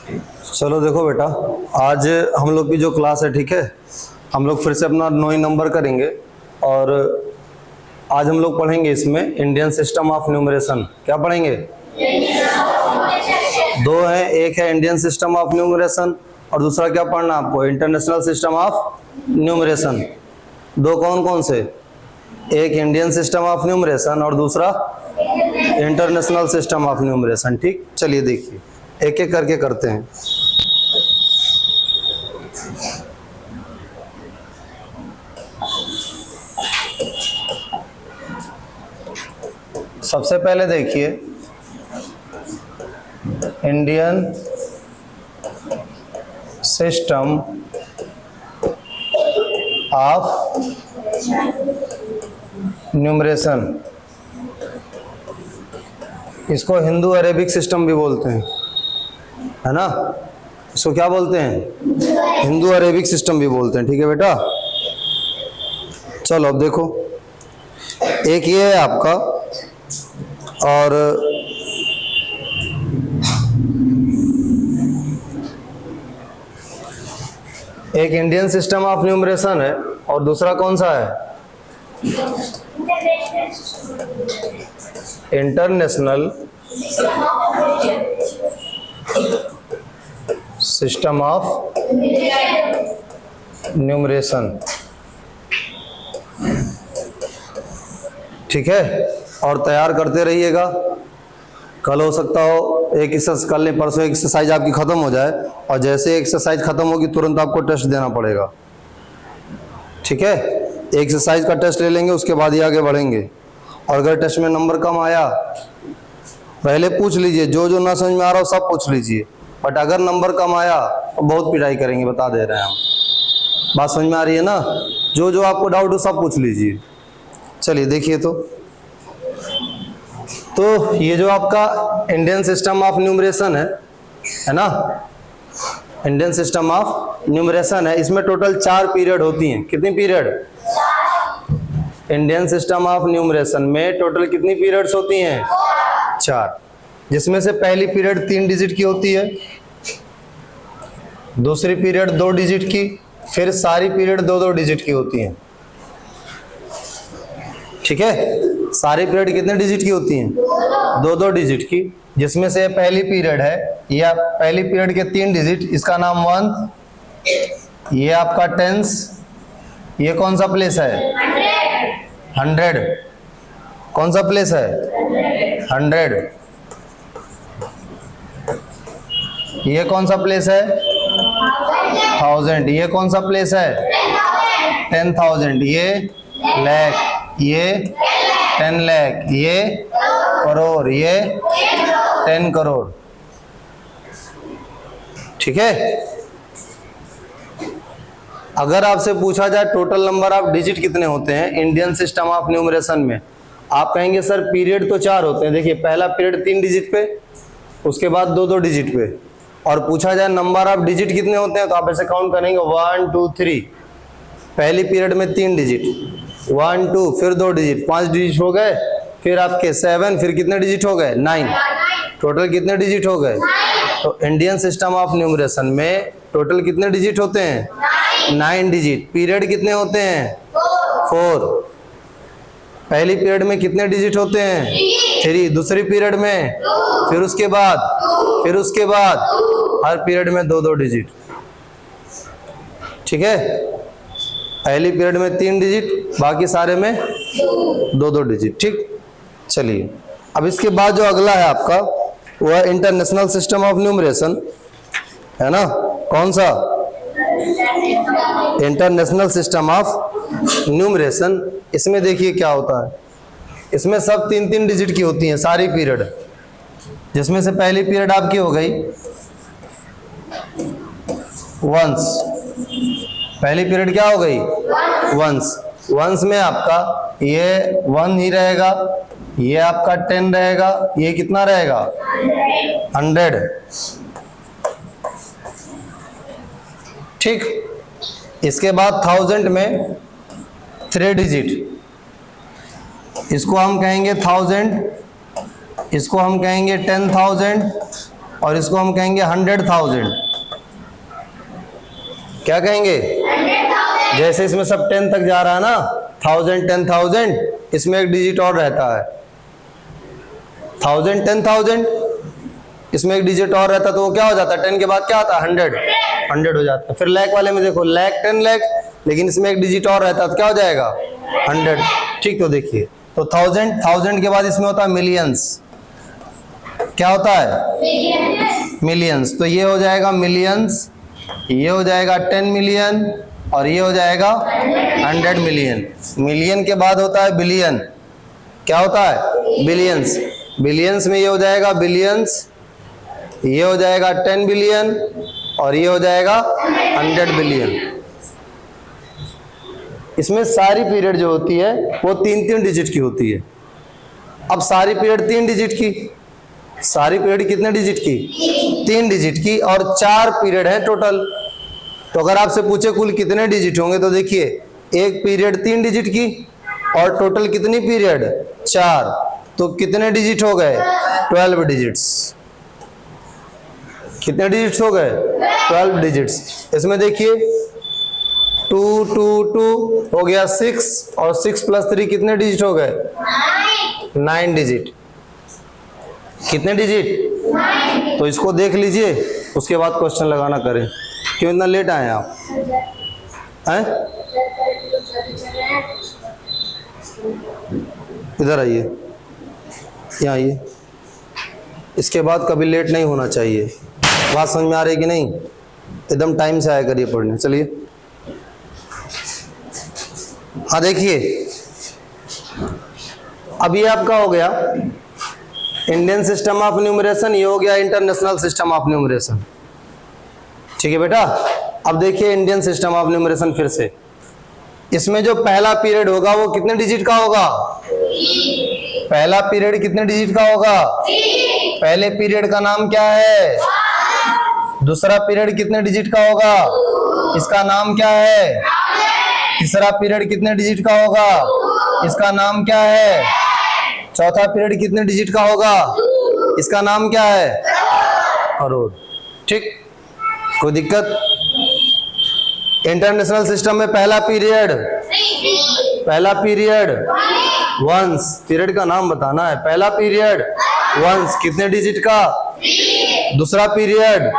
चलो देखो बेटा, आज हम लोग की जो क्लास है, ठीक है, हम लोग फिर से अपना 9 नंबर करेंगे। और आज हम लोग पढ़ेंगे इसमें इंडियन सिस्टम ऑफ न्यूमरेशन। क्या पढ़ेंगे? दो हैं, एक है इंडियन सिस्टम ऑफ न्यूमरेशन और दूसरा क्या पढ़ना आपको? International system of numeration. दो कौन कौन से? एक इंडियन सिस्टम ऑफ न्यूमरेशन और दूसरा इंटरनेशनल सिस्टम ऑफ न्यूमरेशन। ठीक, चलिए देखिए एक एक करके करते हैं। सबसे पहले देखिए इंडियन सिस्टम ऑफ न्यूमरेशन, इसको हिंदू अरेबिक सिस्टम भी बोलते हैं, है ना? इसको क्या बोलते हैं? हिंदू अरेबिक सिस्टम भी बोलते हैं। ठीक है बेटा, चलो अब देखो, एक ये है आपका और एक इंडियन सिस्टम ऑफ न्यूमरेशन है और दूसरा कौन सा है? International system of numeration. ठीक है, और तैयार करते रहिएगा। कल हो सकता हो एक एक्सरसाइज, कल नहीं परसों एक्सरसाइज आपकी खत्म हो जाए और जैसे एक्सरसाइज खत्म होगी तुरंत आपको टेस्ट देना पड़ेगा। ठीक है, एक्सरसाइज का टेस्ट ले लेंगे, उसके बाद ही आगे बढ़ेंगे। और अगर टेस्ट में नंबर कम आया, पहले पूछ लीजिए, जो जो ना समझ में आ रहा हो सब पूछ लीजिए, बट अगर नंबर कम आया तो बहुत पिटाई करेंगे, बता दे रहे हैं हम। बात समझ में आ रही है ना? जो जो आपको डाउट हो सब पूछ लीजिए। चलिए देखिए, तो ये जो आपका इंडियन सिस्टम ऑफ न्यूमरेशन है ना, इंडियन सिस्टम ऑफ न्यूमरेशन है, इसमें टोटल 4 पीरियड होती हैं। कितनी period? Indian system of numeration में टोटल कितनी पीरियड्स होती हैं? 4, जिसमें से पहली पीरियड 3 डिजिट की होती है, दूसरी पीरियड 2 डिजिट की, फिर सारी पीरियड 2-2 डिजिट की होती हैं। ठीक है, सारी पीरियड कितने डिजिट की होती हैं? 2-2 डिजिट की, जिसमें से पहली पीरियड है, या पहली पीरियड के 3 डिजिट, इसका नाम मंथ, ये आपका टेंस, ये कौन सा प्लेस है? 100। कौन सा प्लेस है? 100। ये कौन सा प्लेस है? 1000। ये कौन सा प्लेस है? 10,000। ये लाख, ये 10 लाख, ये करोड़, ये 10 करोड़। ठीक है, अगर आपसे पूछा जाए टोटल नंबर ऑफ डिजिट कितने होते हैं इंडियन सिस्टम ऑफ न्यूमरेशन में, आप कहेंगे सर पीरियड तो 4 होते हैं। देखिए, पहला पीरियड 3 डिजिट पे, उसके बाद 2-2 डिजिट पे, और पूछा जाए नंबर ऑफ डिजिट कितने होते हैं तो आप ऐसे काउंट करेंगे 1 2 3। पहली पीरियड में 3 डिजिट, 1 2, फिर 2 डिजिट, 5 डिजिट हो गए, फिर आपके 7, फिर कितने डिजिट हो गए? 9। टोटल कितने डिजिट हो गए? तो इंडियन सिस्टम ऑफ न्यूमरेशन में टोटल कितने डिजिट होते हैं? 9 डिजिट। पीरियड कितने होते हैं? 4। पहली पीरियड में कितने डिजिट होते हैं? 3। दूसरी पीरियड में, फिर उसके बाद हर पीरियड में 2-2 डिजिट। ठीक है, पहली पीरियड में 3 डिजिट, बाकी सारे में 2-2 डिजिट। ठीक, चलिए अब इसके बाद जो अगला है आपका वो है इंटरनेशनल सिस्टम ऑफ न्यूमरेशन, है ना? कौन सा? International system of numeration. इसमें देखिए क्या होता है, इसमें सब 3-3 डिजिट की होती हैं सारी पीरियड, जिसमें से पहली पीरियड आपकी हो गई वंस। पहली पीरियड क्या हो गई? वंस। वंस में आपका ये 1 ही रहेगा, ये आपका 10 रहेगा, ये कितना रहेगा? 100। ठीक, इसके बाद 1000 में 3 डिजिट, इसको हम कहेंगे 1000, इसको हम कहेंगे 10,000 और इसको हम कहेंगे 100,000। क्या कहेंगे? 100,000। जैसे इसमें सब 10 तक जा रहा है ना, 1000 10,000, इसमें एक डिजिट और रहता है 1000 10,000, इसमें एक डिजिट और रहता है, तो वो क्या हो जाता है? 10 के बाद क्या आता है? 100 हो जाता है। फिर लाख वाले में देखो, लाख 10 लाख, लेकिन इसमें एक डिजिट और रहता है, तो क्या हो जाएगा? 100। ठीक, तो देखिए, तो 1000 के बाद इसमें होता है मिलियंस। क्या होता है? मिलियंस। तो ये हो जाएगा मिलियंस, ये हो जाएगा 10 मिलियन, और ये हो जाएगा 100 मिलियन। मिलियन के बाद होता है बिलियन। क्या होता है? बिलियंस। बिलियंस में ये हो जाएगा बिलियंस, ये हो जाएगा 10 बिलियन, और ये हो जाएगा 100 बिलियन। इसमें सारी पीरियड जो होती है वो 3-3 डिजिट की होती है। अब सारी पीरियड 3 डिजिट की, सारी पीरियड कितने डिजिट की? 3 डिजिट की, और 4 पीरियड है टोटल। तो अगर आपसे पूछे कुल कितने डिजिट होंगे, तो देखिए, एक पीरियड 3 डिजिट की, और टोटल कितनी पीरियड? 4। तो कितने डिजिट हो गए? 12 डिजिट्स। कितने डिजिट्स हो गए? 12 डिजिट्स। इसमें देखिए 2 2 2 हो गया 6, और 6 + 3 कितने डिजिट हो गए? 9 डिजिट। कितने डिजिट? 9। तो इसको देख लीजिए, उसके बाद क्वेश्चन लगाना करें। क्यों इतना लेट आए आप? हैं? इधर आइए, यहाँ आइए। इसके बाद कभी लेट नहीं होना चाहिए। बात समझ में आ रही कि नहीं? एकदम टाइम से आया करिए पढ़ने। चलिए, हाँ देखिए, अब ये आपका हो गया इंडियन सिस्टम ऑफ न्यूमरेशन, ये हो गया इंटरनेशनल सिस्टम ऑफ न्यूमरेशन। ठीक है बेटा, अब देखिए इंडियन सिस्टम ऑफ न्यूमरेशन फिर से। इसमें जो पहला पीरियड होगा वो कितने डिजिट का होगा? पहला पीरियड कितने डिजिट का होगा? पहले पीरियड का नाम क्या है? दूसरा पीरियड कितने डिजिट का होगा? इसका नाम क्या है? तीसरा पीरियड कितने डिजिट का होगा? इसका नाम क्या है? चौथा पीरियड कितने डिजिट का होगा? इसका नाम क्या है? करोड़। ठीक, कोई दिक्कत? इंटरनेशनल सिस्टम में पहला पीरियड वंस, पीरियड का नाम बताना है। पहला पीरियड वंस कितने डिजिट का? दूसरा पीरियड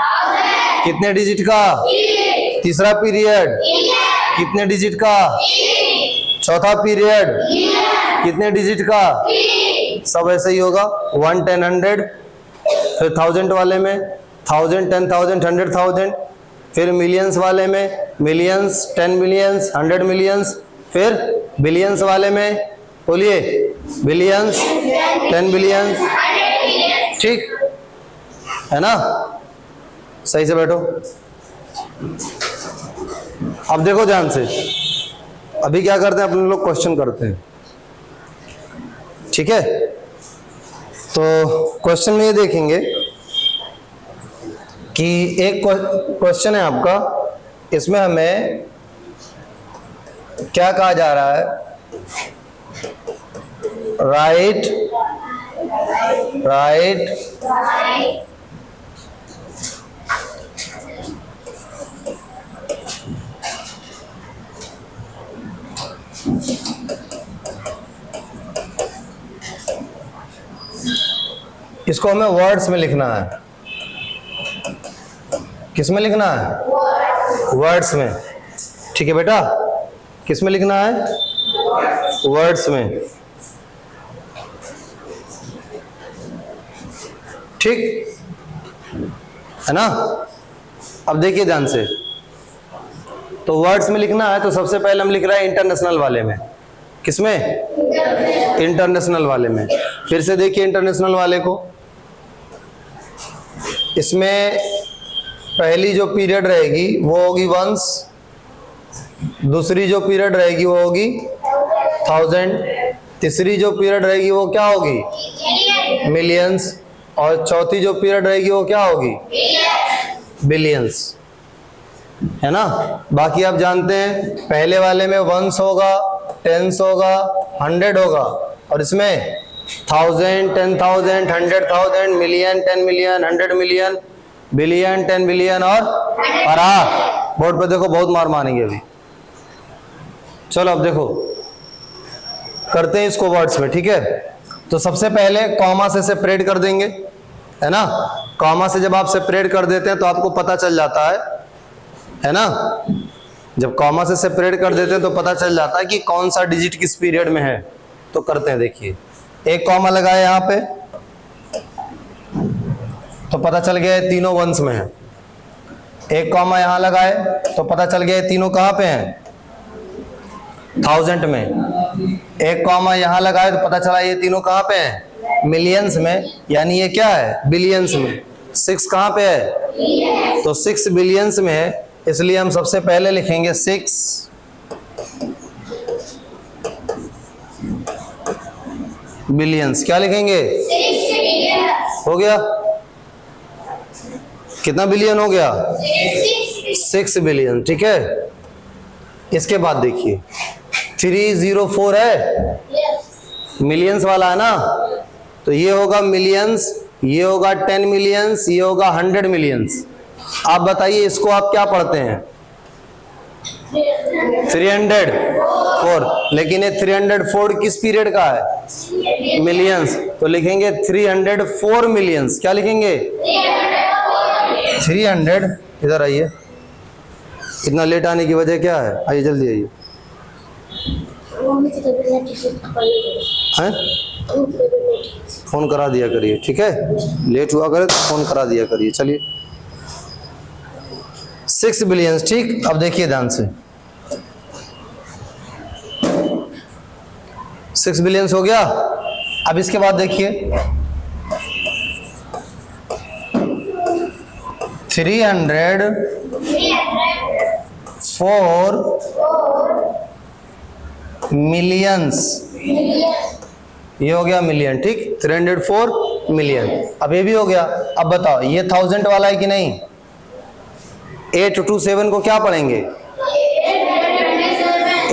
कितने डिजिट का? तीसरा पीरियड कितने डिजिट का? चौथा पीरियड कितने डिजिट का? सब ऐसे ही होगा, 1 10 100, फिर 1000 वाले में 1000 10,000 100,000, फिर मिलियंस वाले में मिलियंस 10 मिलियंस 100 मिलियंस, फिर बिलियंस वाले में बोलिए बिलियंस 10 बिलियंस। ठीक है ना? सही से बैठो। अब देखो ध्यान से, अभी क्या करते हैं अपने लोग? क्वेश्चन करते हैं। ठीक है, तो क्वेश्चन में ये देखेंगे कि एक क्वेश्चन है आपका, इसमें हमें क्या कहा जा रहा है? राइट इसको हमें वर्ड्स में लिखना है। किस में लिखना है? वर्ड्स में। ठीक है बेटा, किस में लिखना है? वर्ड्स में। ठीक है ना? अब देखिए ध्यान से, तो वर्ड्स में लिखना है, तो सबसे पहले हम लिख रहे हैं इंटरनेशनल वाले में। किसमें? इंटरनेशनल वाले में। फिर से देखिए इंटरनेशनल वाले को, इसमें पहली जो पीरियड रहेगी वो होगी वंस, दूसरी जो पीरियड रहेगी वो होगी 1000, तीसरी जो पीरियड रहेगी वो क्या होगी? मिलियंस, और चौथी जो पीरियड रहेगी वो क्या होगी? बिलियंस। है ना? बाकी आप जानते हैं पहले वाले में वंस होगा, टेंस होगा, 100 होगा, और इसमें 1000, 10,000, 100,000, million, 10 million, 100 million, billion, 10 billion और बोर्ड पे देखो बहुत मार मारेंगे अभी। चलो अब देखो करते हैं इसको वर्ड्स में, ठीक है। तो सबसे पहले कॉमा से सेपरेट कर देंगे, है ना। कॉमा से जब आप सेपरेट कर देते हैं तो आपको पता चल जाता है ना। जब कॉमा से सेपरेट कर देते हैं तो पता चल जाता है कि कौन सा डिजिट किस पीरियड में है। तो करते हैं, देखिए एक कॉमा लगाया यहां पे तो पता चल गया है तीनों वंश में है। एक कॉमा यहां लगाए तो पता चल गया है तीनों कहां पे हैं, 1000 में। एक कॉमा यहां लगाए तो पता चला ये तीनों कहां पे हैं, मिलियंस में, यानी ये क्या है, बिलियंस में। 6 कहां पे है, तो 6 बिलियंस में है, इसलिए हम सबसे पहले लिखेंगे 6 बिलियंस। क्या लिखेंगे, 6 बिलियन। हो गया, कितना बिलियन हो गया, 6 बिलियन, ठीक है। इसके बाद देखिए 304 है, मिलियंस वाला है ना, तो ये होगा मिलियंस, ये होगा 10 मिलियंस, ये होगा 100 मिलियंस। आप बताइए इसको आप क्या पढ़ते हैं, 304, लेकिन ये 304 किस पीरियड का है, मिलियंस, तो लिखेंगे 304 मिलियंस। क्या लिखेंगे, 300। इधर आइए, इतना लेट आने की वजह क्या है, आइए जल्दी आइए। हैं? फोन करा दिया करिए, ठीक है, लेट हुआ करे तो फोन करा दिया करिए। चलिए 6 बिलियंस, ठीक। अब देखिए ध्यान से, 6 बिलियंस हो गया। अब इसके बाद देखिए 304 मिलियंस, ये हो गया मिलियन, ठीक, 304 मिलियन। अब ये भी हो गया। अब बताओ ये 1000 वाला है कि नहीं, 827 को क्या पढ़ेंगे,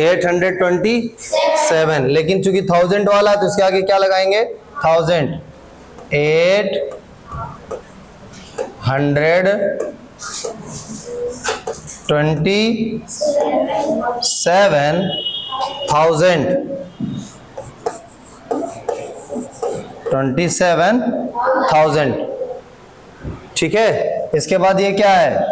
827, लेकिन चूंकि 1000 वाला है तो इसके आगे क्या लगाएंगे, 1000, 27,000, ठीक है। इसके बाद ये क्या है,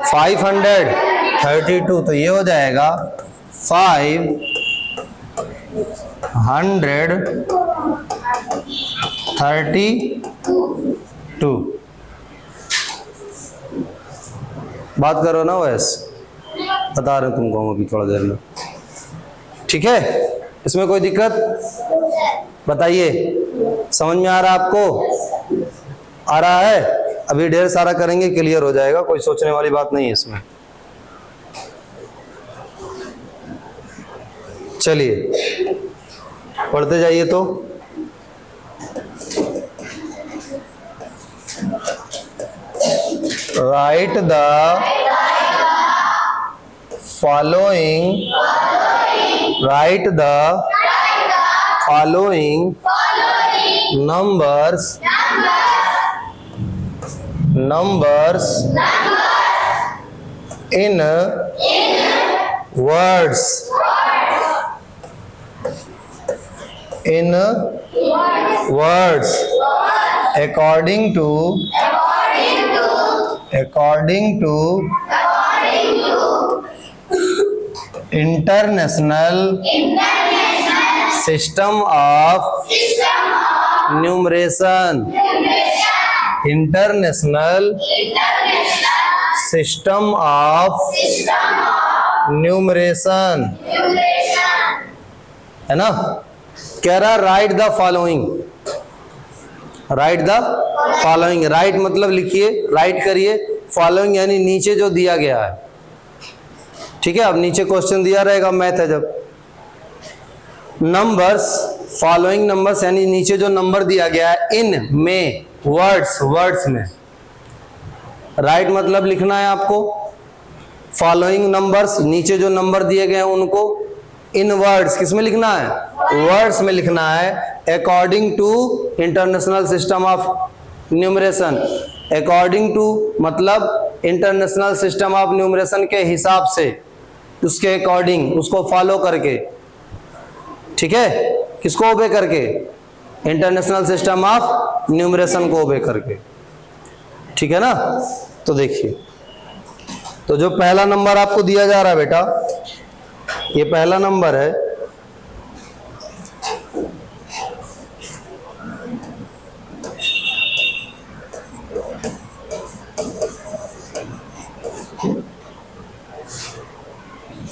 532, तो ये हो जाएगा 532। बात करो ना वैसे, बता रहे तुमको हम अभी थोड़ा देर में, ठीक है। इसमें कोई दिक्कत बताइए, समझ में आ रहा है आपको, आ रहा है। अभी ढेर सारा करेंगे, क्लियर हो जाएगा, कोई सोचने वाली बात नहीं है इसमें। चलिए पढ़ते जाइए। तो right the following, right the following numbers in words, in words according to international system of numeration, international system of numeration, है ना। कह रहा right the following, right the following, right मतलब लिखिए, राइट करिए, फॉलोइंग यानी नीचे जो दिया गया है, ठीक है। अब नीचे क्वेश्चन दिया रहेगा, मैथ है जब, नंबर्स, फॉलोइंग नंबर्स यानी नीचे जो नंबर दिया गया है, इन में, वर्ड्स, वर्ड्स में। राइट मतलब लिखना है आपको, फॉलोइंग नंबर्स, नीचे जो नंबर दिए गए हैं उनको इन वर्ड्स, किस में लिखना है, वर्ड्स में लिखना है, according to international system of numeration. According to मतलब इंटरनेशनल सिस्टम ऑफ न्यूमरेशन के हिसाब से, उसके अकॉर्डिंग, उसको फॉलो करके, ठीक है, किसको ओबे करके, इंटरनेशनल सिस्टम ऑफ न्यूमरेशन को ओबे करके, ठीक है ना। तो देखिए, तो जो पहला नंबर आपको दिया जा रहा है बेटा, ये पहला नंबर है,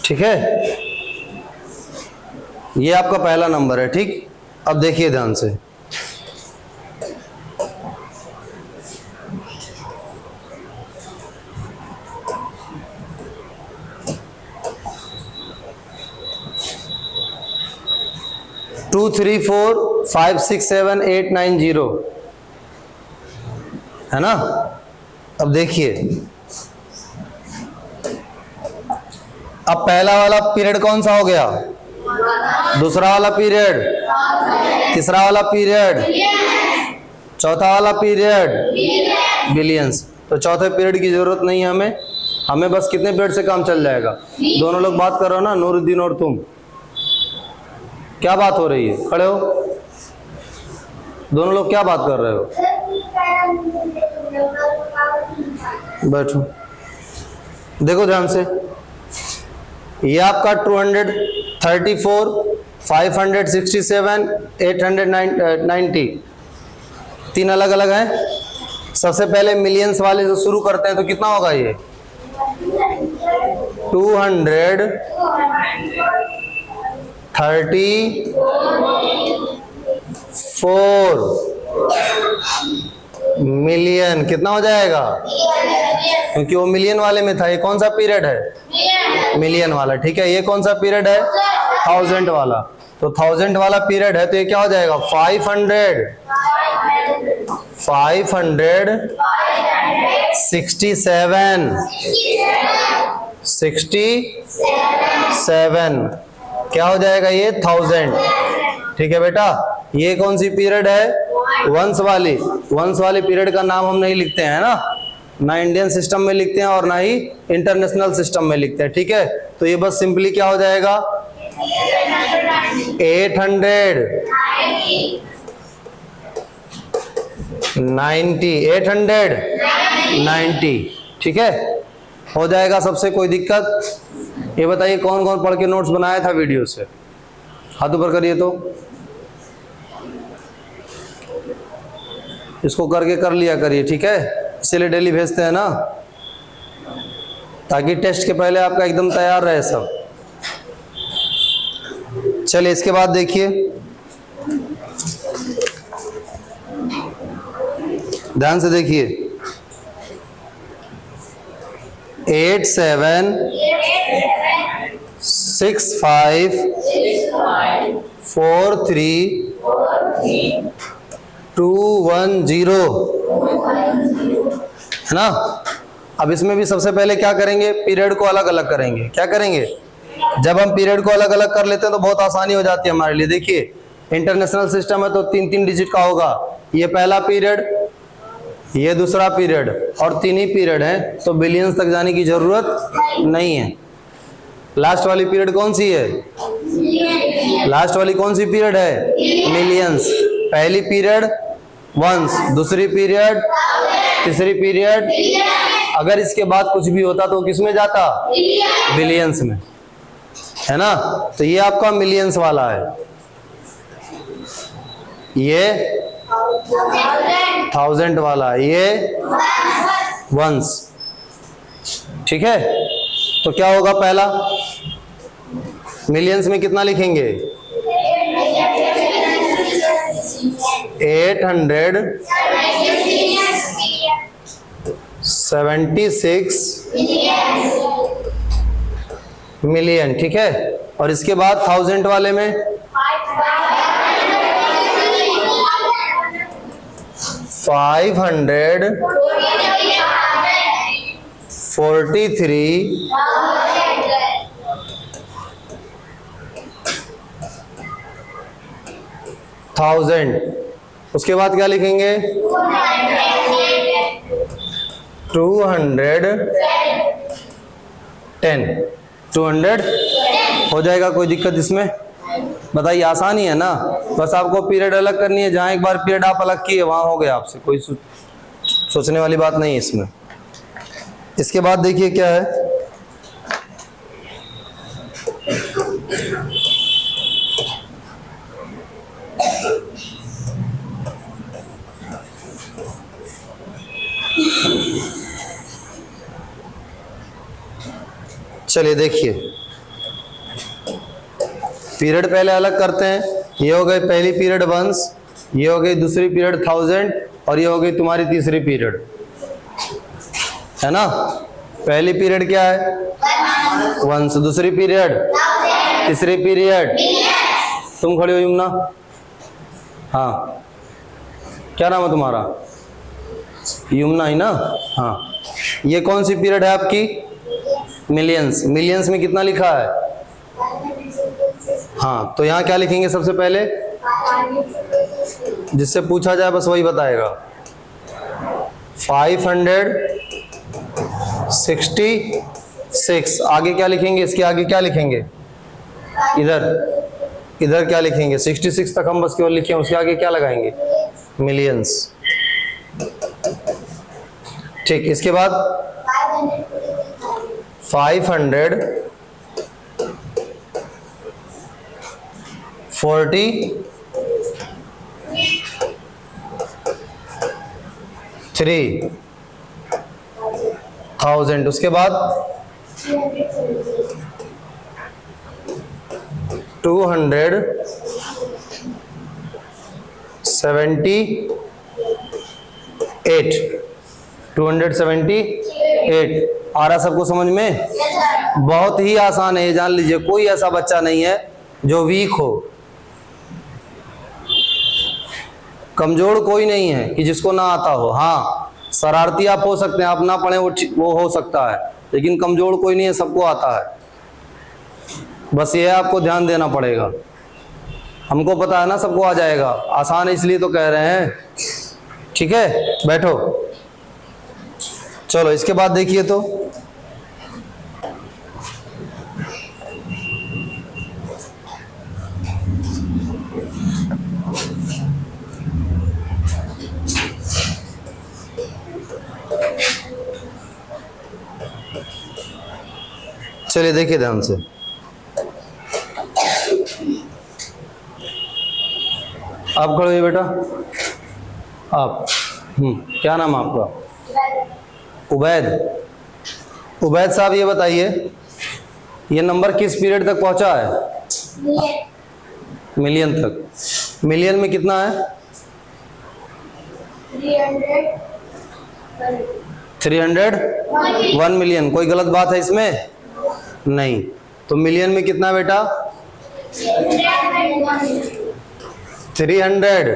ठीक है, ये आपका पहला नंबर है, ठीक। अब देखिए ध्यान से, टू 3 4 5 6 7 8 9 0 है ना। अब देखिए, अब पहला वाला पीरियड कौन सा हो गया, दूसरा वाला पीरियड, तीसरा वाला पीरियड, चौथा वाला पीरियड बिलियंस। तो चौथे पीरियड की जरूरत नहीं है हमें, हमें बस कितने पीरियड से काम चल जाएगा। दोनों लोग बात कर रहे हो ना, नूरुद्दीन और तुम, क्या बात हो रही है, खड़े हो, दोनों लोग क्या बात कर रहे हो, बैठो। देखो ध्यान से, ये आपका 234 567 890 तीन अलग अलग हैं। सबसे पहले मिलियंस वाले से शुरू करते हैं, तो कितना होगा ये 234 मिलियन, कितना हो जाएगा, क्योंकि वो मिलियन वाले में था। ये कौन सा पीरियड है, मिलियन वाला, ठीक है। ये कौन सा पीरियड है, 1000 वाला। तो 1000 वाला पीरियड है, तो ये क्या हो जाएगा 567 क्या हो जाएगा ये 1000, ठीक है बेटा। ये कौन सी पीरियड है, वंश वाली। वंश वाली पीरियड का नाम हम नहीं लिखते हैं ना इंडियन सिस्टम में लिखते हैं और ना ही इंटरनेशनल सिस्टम में लिखते हैं, ठीक है। तो ये बस सिंपली क्या हो जाएगा 890, ठीक है, हो जाएगा सबसे। कोई दिक्कत, ये बताइए कौन कौन पढ़ के नोट्स बनाया था वीडियो से, हाथ ऊपर करिए। तो इसको करके कर लिया करिए, ठीक है, इसीलिए डेली भेजते हैं ना, ताकि टेस्ट के पहले आपका एकदम तैयार रहे सब। चलिए इसके बाद देखिए, ध्यान से देखिए, 8 7 6 5 4 3 2 1 0 है ना। अब इसमें भी सबसे पहले क्या करेंगे, पीरियड को अलग अलग करेंगे। क्या करेंगे, जब हम पीरियड को अलग अलग कर लेते हैं तो बहुत आसानी हो जाती है हमारे लिए। देखिए इंटरनेशनल सिस्टम है तो 3-3 डिजिट का होगा। ये पहला पीरियड, ये दूसरा पीरियड और 3 ही पीरियड है, तो बिलियंस तक जाने की जरूरत नहीं है। लास्ट वाली पीरियड कौन सी है, लास्ट वाली कौन सी पीरियड है, मिलियंस। पहली पीरियड वंस, दूसरी पीरियड, तीसरी पीरियड। अगर इसके बाद कुछ भी होता तो किस में जाता, बिलियंस में, है ना। तो ये आपका मिलियंस वाला है, ये 1000 वाला, ये वंस, ठीक है। तो क्या होगा, पहला मिलियंस में कितना लिखेंगे 876 मिलियन, ठीक है। और इसके बाद 1000 वाले में 543 543 1000। उसके बाद क्या लिखेंगे? 210 हो जाएगा। कोई दिक्कत इसमें? बताइए, आसानी है ना। बस आपको पीरियड अलग करनी है, जहां एक बार पीरियड आप अलग किए वहां हो गया आपसे, कोई सोचने वाली बात नहीं है इसमें। इसके बाद देखिए क्या है, चलिए देखिए, पीरियड पहले अलग करते हैं। ये हो गई पहली पीरियड 1, ये हो गई दूसरी पीरियड 1000, और ये हो गई तुम्हारी तीसरी पीरियड, है ना। पहली पीरियड क्या है? 1। दूसरी पीरियड, तीसरी पीरियड। तुम खड़ी हो यमुना, हाँ, क्या नाम है तुम्हारा? यमुना ही ना, हाँ। ये कौन सी पीरियड है आपकी? मिलियंस। मिलियंस में कितना लिखा है? हाँ, तो यहाँ क्या लिखेंगे सबसे पहले? जिससे पूछा जाए बस वही बताएगा। 566। आगे क्या लिखेंगे? इसके आगे क्या लिखेंगे? इधर क्या लिखेंगे? 66 तक हम बस केवल लिखे, उसके आगे क्या लगाएंगे? मिलियंस। ठीक, इसके बाद 543,000। उसके बाद 278 आ रहा सबको समझ में? बहुत ही आसान है, ये जान लीजिए। कोई ऐसा बच्चा नहीं है जो वीक हो, कमजोर कोई नहीं है कि जिसको ना आता हो। हाँ, शरारती आप हो सकते हैं, आप ना पढ़े वो हो सकता है, लेकिन कमजोर कोई नहीं है, सबको आता है। बस ये आपको ध्यान देना पड़ेगा। हमको पता है ना सबको आ जाएगा, आसान है इसलिए तो कह रहे हैं। ठीक है, बैठो। चलो इसके बाद देखिए, तो चलिए देखिए ध्यान से। आप खड़े होइए बेटा। आप क्या नाम है आपका? उबैद। उबैद साहब, ये बताइए, ये नंबर किस पीरियड तक पहुंचा है? मिलियन तक। मिलियन में कितना है? 300 1 मिलियन। कोई गलत बात है इसमें? नहीं। तो मिलियन में कितना बेटा? 300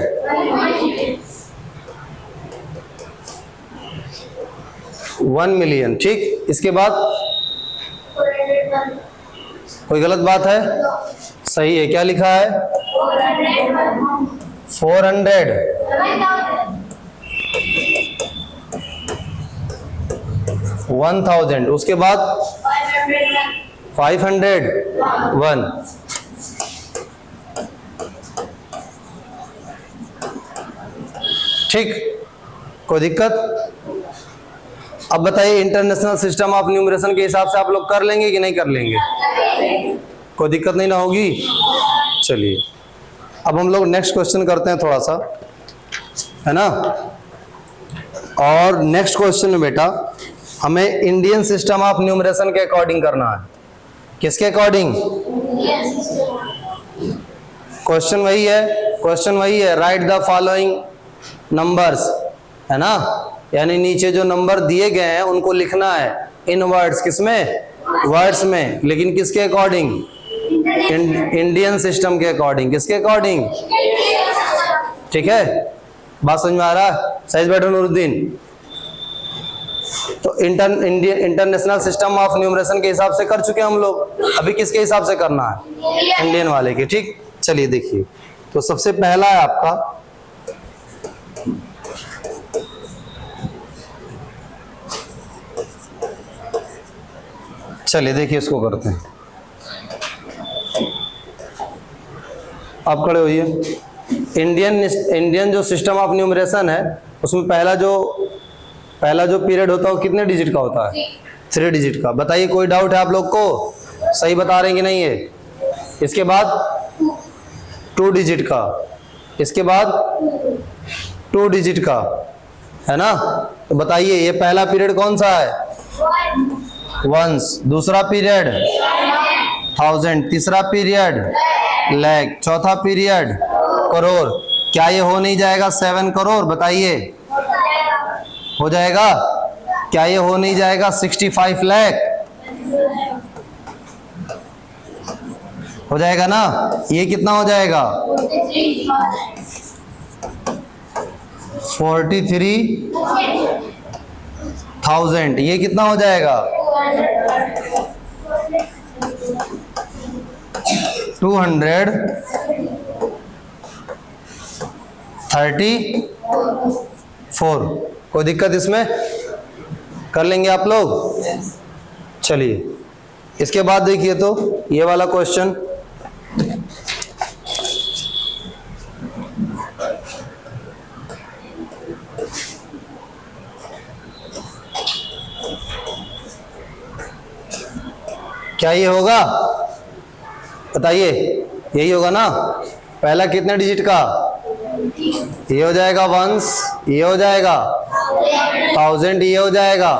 1 मिलियन। ठीक, इसके बाद कोई गलत बात है? सही है। क्या लिखा है? 400 1000। उसके बाद 501। ठीक, कोई दिक्कत? अब बताइए, इंटरनेशनल सिस्टम ऑफ न्यूमरेशन के हिसाब से आप लोग कर लेंगे कि नहीं कर लेंगे? कोई दिक्कत नहीं ना होगी? चलिए, अब हम लोग नेक्स्ट क्वेश्चन करते हैं थोड़ा सा, है ना। और नेक्स्ट क्वेश्चन में बेटा हमें इंडियन सिस्टम ऑफ न्यूमरेशन के अकॉर्डिंग करना है। किसके अकॉर्डिंग? क्वेश्चन वही है, राइट द फॉलोइंग नंबर्स, है ना। यानी नीचे जो नंबर दिए गए हैं उनको लिखना है इन वर्ड्स। किसमें? वर्ड्स में। लेकिन किसके अकॉर्डिंग? इंडियन सिस्टम के अकॉर्डिंग। किसके अकॉर्डिंग? ठीक है, बात समझ में आ रहा है? सही बैठो नूरुद्दीन। तो इंटरनेशनल सिस्टम ऑफ न्यूमरेशन के हिसाब से कर चुके हैं हम लोग। अभी किसके हिसाब से करना है? इंडियन वाले के। ठीक, चलिए देखिए, तो सबसे पहला है आपका चलिए देखिए इसको करते हैं। आप खड़े होइए। इंडियन जो सिस्टम ऑफ न्यूमरेशन है उसमें पहला जो पीरियड होता है वो कितने डिजिट का होता है? 3 डिजिट का। बताइए कोई डाउट है आप लोग को? सही बता रहे हैं कि नहीं है? इसके बाद 2 डिजिट का, इसके बाद 2 डिजिट का, है ना? तो बताइए ये पहला पीरियड कौन सा है? वंस। दूसरा पीरियड 1000, तीसरा पीरियड लाख, चौथा पीरियड करोड़। क्या ये हो नहीं जाएगा 7 करोड़? बताइए हो जाएगा? क्या ये हो नहीं जाएगा 65 लाख? हो जाएगा ना? ये कितना हो जाएगा? 43,000। ये कितना हो जाएगा? 234। कोई दिक्कत इसमें? कर लेंगे आप लोग? चलिए इसके बाद देखिए तो ये वाला क्वेश्चन, क्या ये होगा? बताइए यही होगा ना? पहला कितने डिजिट का? ये हो जाएगा वंस, ये हो जाएगा 1000, ये हो जाएगा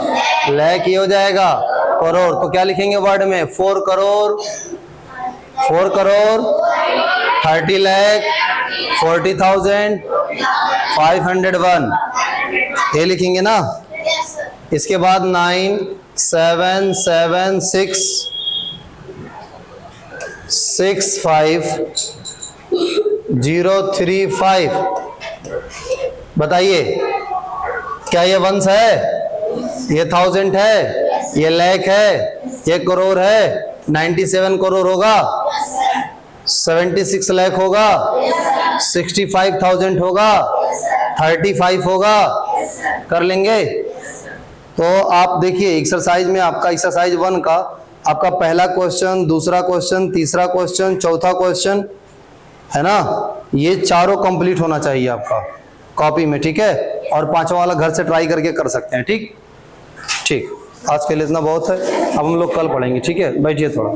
लाख, ये हो जाएगा करोड़। तो क्या लिखेंगे वर्ड में? 4 करोड़, 4 करोड़ 30 लाख 40,501, ये लिखेंगे ना? इसके बाद 977665035। बताइए क्या ये वंस है? ये 1000 है? ये लाख है? ये करोड़ है? 97 करोड़ होगा? 76 लाख होगा? 65,000 होगा? 35 होगा? कर लेंगे? तो आप देखिए एक्सरसाइज में आपका एक्सरसाइज 1 का आपका पहला क्वेश्चन, दूसरा क्वेश्चन, तीसरा क्वेश्चन, चौथा क्वेश्चन, है ना? ये चारों कंप्लीट होना चाहिए आपका कॉपी में, ठीक है? और 5वां वाला घर से ट्राई करके कर सकते हैं। ठीक ठीक, आज के लिए इतना बहुत है। अब हम लोग कल पढ़ेंगे, ठीक है? बैठिए थोड़ा।